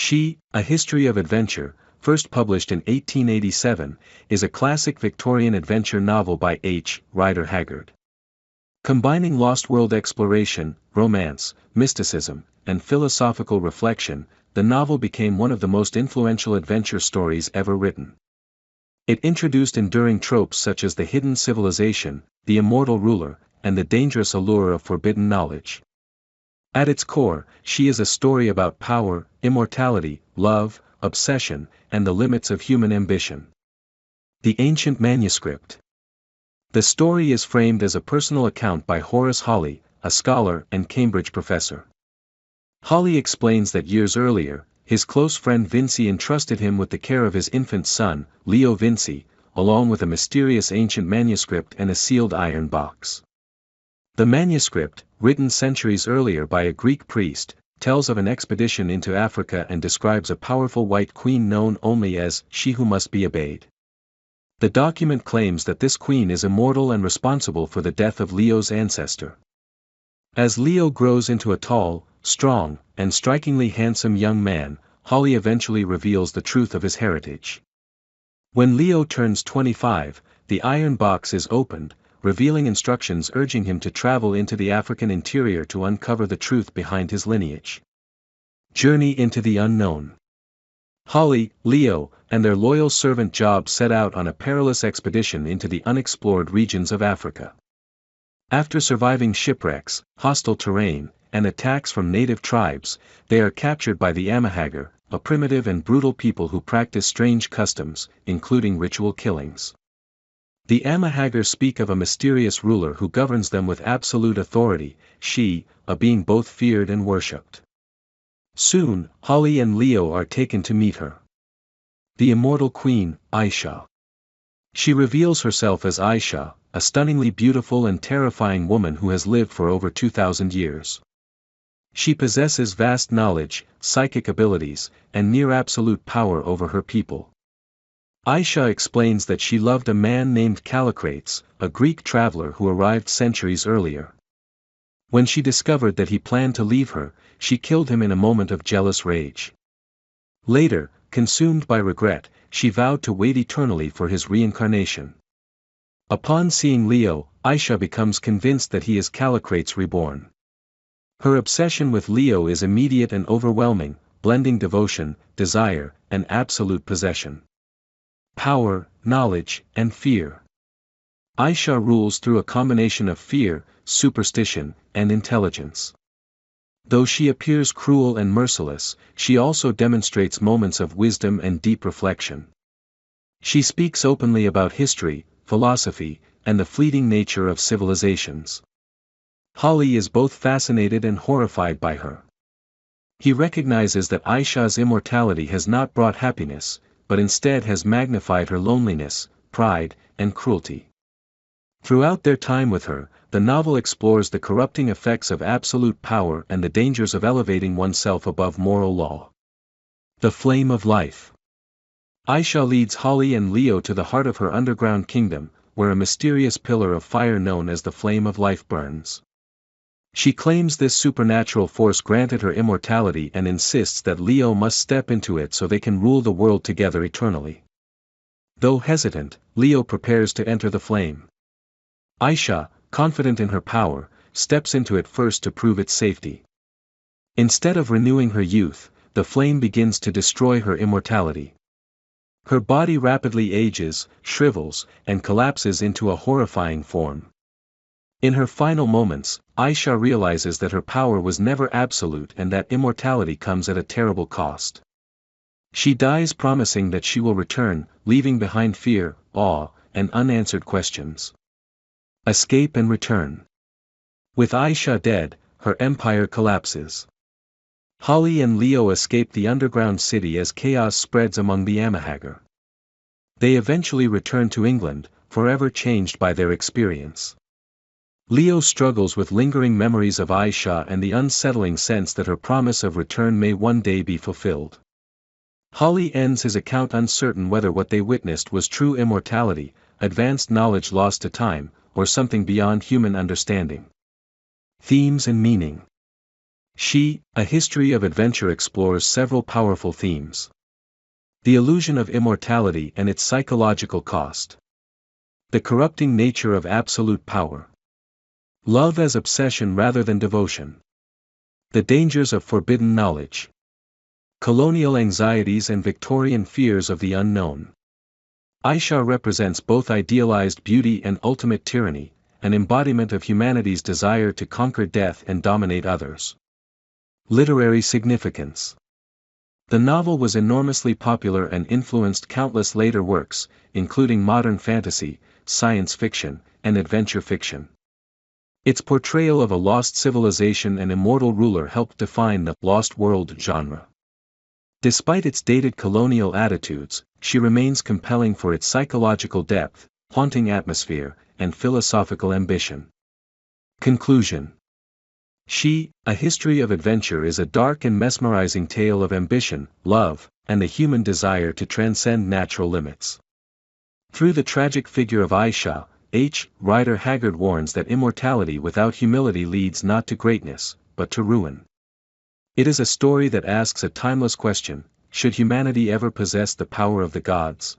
She, A History of Adventure, first published in 1887, is a classic Victorian adventure novel by H. Rider Haggard. Combining lost world exploration, romance, mysticism, and philosophical reflection, the novel became one of the most influential adventure stories ever written. It introduced enduring tropes such as the hidden civilization, the immortal ruler, and the dangerous allure of forbidden knowledge. At its core, She is a story about power, immortality, love, obsession, and the limits of human ambition. The Ancient Manuscript. The story is framed as a personal account by Horace Hawley, a scholar and Cambridge professor. Hawley explains that years earlier, his close friend Vincey entrusted him with the care of his infant son, Leo Vincey, along with a mysterious ancient manuscript and a sealed iron box. The manuscript, written centuries earlier by a Greek priest, tells of an expedition into Africa and describes a powerful white queen known only as She Who Must Be Obeyed. The document claims that this queen is immortal and responsible for the death of Leo's ancestor. As Leo grows into a tall, strong, and strikingly handsome young man, Hawley eventually reveals the truth of his heritage. When Leo turns 25, the iron box is opened, revealing instructions urging him to travel into the African interior to uncover the truth behind his lineage. Journey into the unknown. Hawley, Leo, and their loyal servant Job set out on a perilous expedition into the unexplored regions of Africa. After surviving shipwrecks, hostile terrain, and attacks from native tribes, they are captured by the Haggard, a primitive and brutal people who practice strange customs, including ritual killings. The Haggard speak of a mysterious ruler who governs them with absolute authority, she, a being both feared and worshipped. Soon, Hawley and Leo are taken to meet her. The immortal queen, Ayesha. She reveals herself as Ayesha, a stunningly beautiful and terrifying woman who has lived for over 2,000 years. She possesses vast knowledge, psychic abilities, and near-absolute power over her people. Ayesha explains that she loved a man named Callicrates, a Greek traveler who arrived centuries earlier. When she discovered that he planned to leave her, she killed him in a moment of jealous rage. Later, consumed by regret, she vowed to wait eternally for his reincarnation. Upon seeing Leo, Ayesha becomes convinced that he is Callicrates reborn. Her obsession with Leo is immediate and overwhelming, blending devotion, desire, and absolute possession. Power, knowledge, and fear. Ayesha rules through a combination of fear, superstition, and intelligence. Though she appears cruel and merciless, she also demonstrates moments of wisdom and deep reflection. She speaks openly about history, philosophy, and the fleeting nature of civilizations. Hawley is both fascinated and horrified by her. He recognizes that Ayesha's immortality has not brought happiness, but instead has magnified her loneliness, pride, and cruelty. Throughout their time with her, the novel explores the corrupting effects of absolute power and the dangers of elevating oneself above moral law. The Flame of Life. Ayesha leads Hawley and Leo to the heart of her underground kingdom, where a mysterious pillar of fire known as the Flame of Life burns. She claims this supernatural force granted her immortality and insists that Leo must step into it so they can rule the world together eternally. Though hesitant, Leo prepares to enter the flame. Ayesha, confident in her power, steps into it first to prove its safety. Instead of renewing her youth, the flame begins to destroy her immortality. Her body rapidly ages, shrivels, and collapses into a horrifying form. In her final moments, Ayesha realizes that her power was never absolute and that immortality comes at a terrible cost. She dies promising that she will return, leaving behind fear, awe, and unanswered questions. Escape and return. With Ayesha dead, her empire collapses. Hawley and Leo escape the underground city as chaos spreads among the Haggard. They eventually return to England, forever changed by their experience. Leo struggles with lingering memories of Ayesha and the unsettling sense that her promise of return may one day be fulfilled. Hawley ends his account uncertain whether what they witnessed was true immortality, advanced knowledge lost to time, or something beyond human understanding. Themes and meaning. She, A History of Adventure explores several powerful themes. The illusion of immortality and its psychological cost. The corrupting nature of absolute power. Love as obsession rather than devotion. The dangers of forbidden knowledge. Colonial anxieties and Victorian fears of the unknown. Ayesha represents both idealized beauty and ultimate tyranny, an embodiment of humanity's desire to conquer death and dominate others. Literary significance. The novel was enormously popular and influenced countless later works, including modern fantasy, science fiction, and adventure fiction. Its portrayal of a lost civilization and immortal ruler helped define the lost world genre. Despite its dated colonial attitudes, she remains compelling for its psychological depth, haunting atmosphere, and philosophical ambition. Conclusion. She, A History of Adventure is a dark and mesmerizing tale of ambition, love, and the human desire to transcend natural limits. Through the tragic figure of Ayesha, writer Haggard warns that immortality without humility leads not to greatness, but to ruin. It is a story that asks a timeless question: should humanity ever possess the power of the gods?